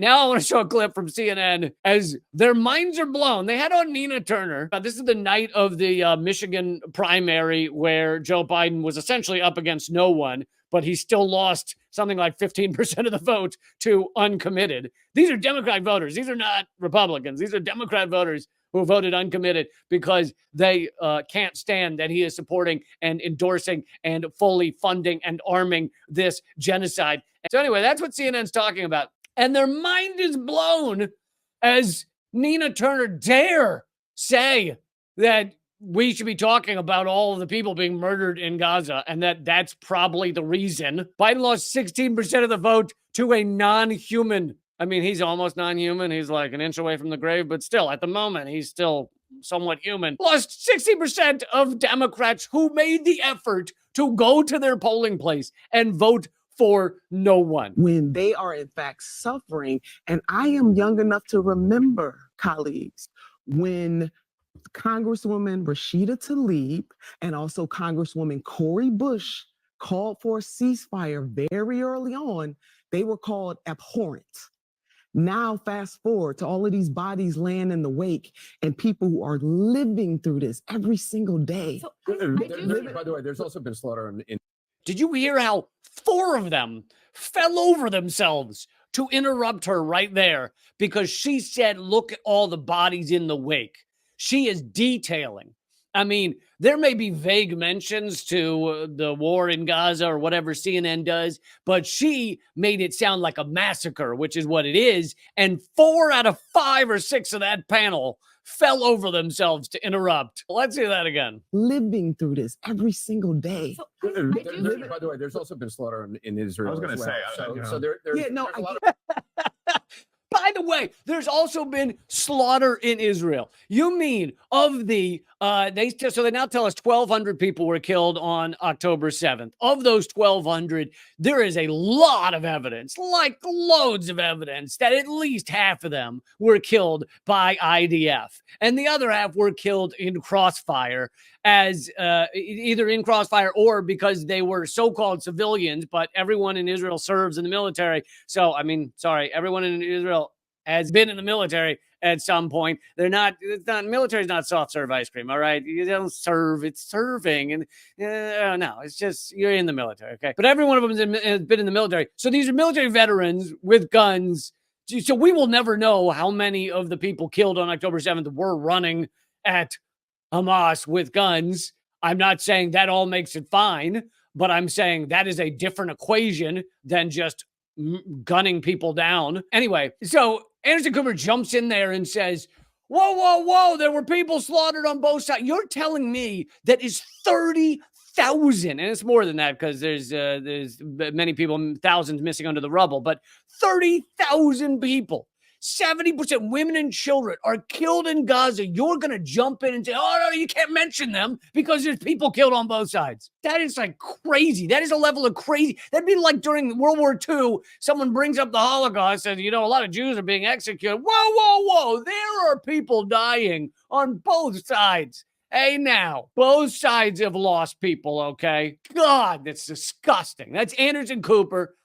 Now I want to show a clip from CNN as their minds are blown. They had on Nina Turner. This is the night of the Michigan primary where Joe Biden was essentially up against no one, but he still lost something like 15% of the vote to uncommitted. These are Democrat voters. These are not Republicans. These are Democrat voters who voted uncommitted because they can't stand that he is supporting and endorsing and fully funding and arming this genocide. So anyway, that's what CNN's talking about. And their mind is blown as Nina Turner dare say that we should be talking about all of the people being murdered in Gaza and that's probably the reason. Biden lost 16% of the vote to a non-human. I mean, he's almost non-human. He's like an inch away from the grave, but still, at the moment, he's still somewhat human. Lost 60% of Democrats who made the effort to go to their polling place and vote for no one. When they are in fact suffering. And I am young enough to remember, colleagues, when Congresswoman Rashida Tlaib and also Congresswoman Cori Bush called for a ceasefire very early on, they were called abhorrent. Now, fast forward to all of these bodies laying in the wake and people who are living through this every single day. So, by the way, there's also been slaughter in. Did you hear how 4 of them fell over themselves to interrupt her right there because she said, look at all the bodies in the wake? She is detailing. I mean, there may be vague mentions to the war in Gaza or whatever CNN does, but she made it sound like a massacre, which is what it is. And 4 out of 5 or 6 of that panel fell over themselves to interrupt. Let's hear that again. Living through this every single day. So, by the way, there's also been slaughter in Israel. I was going to say. There's a lot of. By the way, there's also been slaughter in Israel. You mean of the, they now tell us 1,200 people were killed on October 7th. Of those 1,200, there is a lot of evidence, like loads of evidence, that at least half of them were killed by IDF. And the other half were killed in crossfire as either in crossfire or because they were so-called civilians, but everyone in Israel serves in the military. So, I mean, sorry, everyone in Israel has been in the military at some point. Military's not soft serve ice cream, all right? You don't serve, it's serving. And no, it's just, you're in the military, okay? But every one of them has been in the military. So these are military veterans with guns. So we will never know how many of the people killed on October 7th were running at Hamas with guns. I'm not saying that all makes it fine, but I'm saying that is a different equation than just gunning people down. Anyway, so Anderson Cooper jumps in there and says, whoa, there were people slaughtered on both sides. You're telling me that is 30,000, and it's more than that because there's many people, thousands missing under the rubble, but 30,000 people. 70% women and children are killed in Gaza. You're going to jump in and say, oh, no, you can't mention them because there's people killed on both sides. That is like crazy. That is a level of crazy. That'd be like during World War II, someone brings up the Holocaust and, a lot of Jews are being executed. Whoa. There are people dying on both sides. Hey, now, both sides have lost people, okay? God, that's disgusting. That's Anderson Cooper,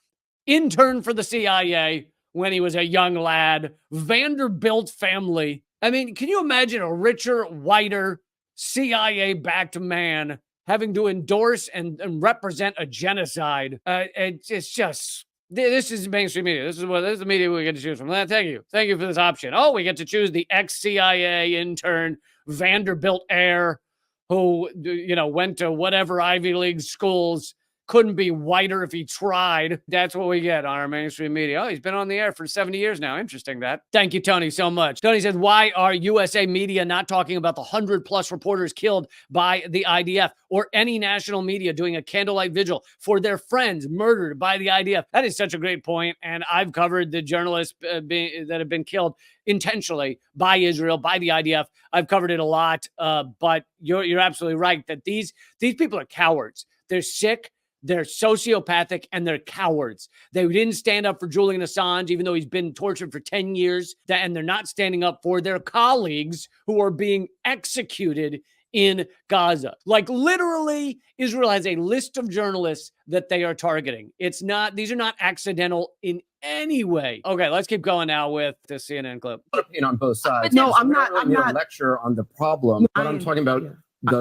intern for the CIA, when he was a young lad, Vanderbilt family. I mean, can you imagine a richer, whiter, CIA-backed man having to endorse and represent a genocide? It's just, this is mainstream media. This is the media we get to choose from. Thank you for this option. Oh, we get to choose the ex-CIA intern, Vanderbilt heir, who, went to whatever Ivy League schools. Couldn't be whiter if he tried. That's what we get on our mainstream media. Oh, he's been on the air for 70 years now. Interesting that. Thank you, Tony, so much. Tony says, why are USA media not talking about the 100+ reporters killed by the IDF or any national media doing a candlelight vigil for their friends murdered by the IDF? That is such a great point. And I've covered the journalists that have been killed intentionally by Israel, by the IDF. I've covered it a lot. But you're absolutely right that these people are cowards. They're sick. They're sociopathic and they're cowards. They didn't stand up for Julian Assange, even though he's been tortured for 10 years. And they're not standing up for their colleagues who are being executed in Gaza. Like literally, Israel has a list of journalists that they are targeting. These are not accidental in any way. Okay, let's keep going now with the CNN clip. On both sides. No, I'm We not. don't really I'm need not. a lecture on the problem, but I'm talking about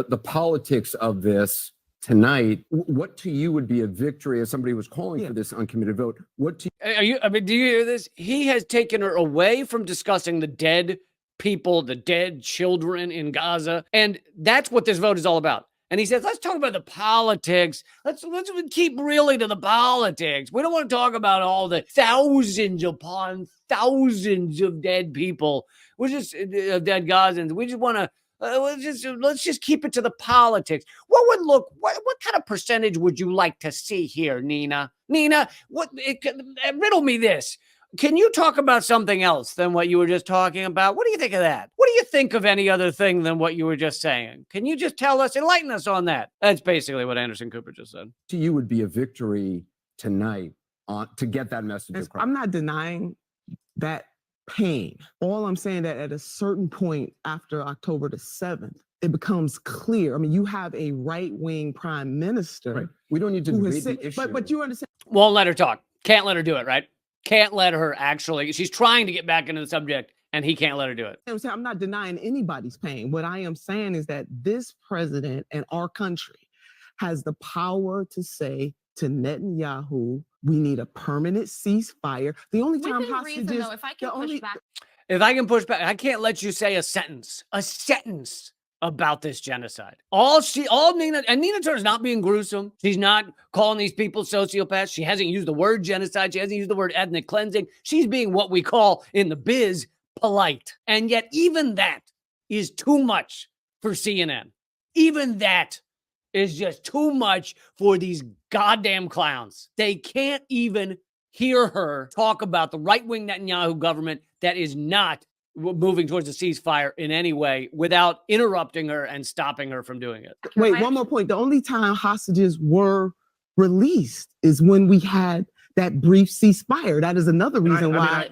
the politics of this tonight. What to you would be a victory if somebody was calling for this uncommitted vote? What to do you hear this? He has taken her away from discussing the dead people, the dead children in Gaza. And that's what this vote is all about. And he says, let's talk about the politics. Let's keep really to the politics. We don't want to talk about all the thousands upon thousands of dead people. We're just dead Gazans. We just want to let's just keep it to the politics. What kind of percentage would you like to see here, Nina? Nina, riddle me this. Can you talk about something else than what you were just talking about? What do you think of that? What do you think of any other thing than what you were just saying? Can you just tell us, enlighten us on that? That's basically what Anderson Cooper just said. To you would be a victory tonight to get that message across? I'm not denying that pain. All I'm saying that at a certain point after October the 7th, it becomes clear. I mean, you have a right-wing prime minister. Right. We don't need to debate the issue. But you understand. Won't let her talk. Can't let her do it, right? Can't let her actually. She's trying to get back into the subject, and he can't let her do it. I'm not denying anybody's pain. What I am saying is that this president and our country has the power to say to Netanyahu, we need a permanent ceasefire. The only time hostages... Though, if I can push back, I can't let you say a sentence about this genocide. All Nina, and Nina Turner's not being gruesome. She's not calling these people sociopaths. She hasn't used the word genocide. She hasn't used the word ethnic cleansing. She's being what we call in the biz polite. And yet even that is too much for CNN. Even that is just too much for these goddamn clowns. They can't even hear her talk about the right-wing Netanyahu government that is not moving towards a ceasefire in any way without interrupting her and stopping her from doing it. Wait, one more point. The only time hostages were released is when we had that brief ceasefire. That is another reason why.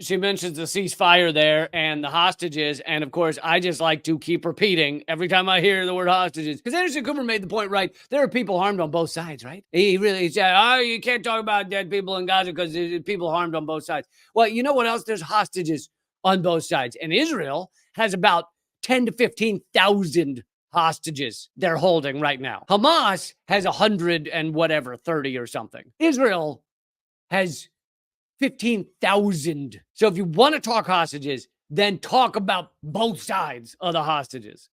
She mentions the ceasefire there and the hostages. And of course, I just like to keep repeating every time I hear the word hostages. Because Anderson Cooper made the point, right? There are people harmed on both sides, right? He really said, oh, you can't talk about dead people in Gaza because there's people harmed on both sides. Well, you know what else? There's hostages on both sides. And Israel has about 10 to 15,000 hostages they're holding right now. Hamas has 100 and whatever, 30 or something. Israel has 15,000. So if you want to talk hostages, then talk about both sides of the hostages.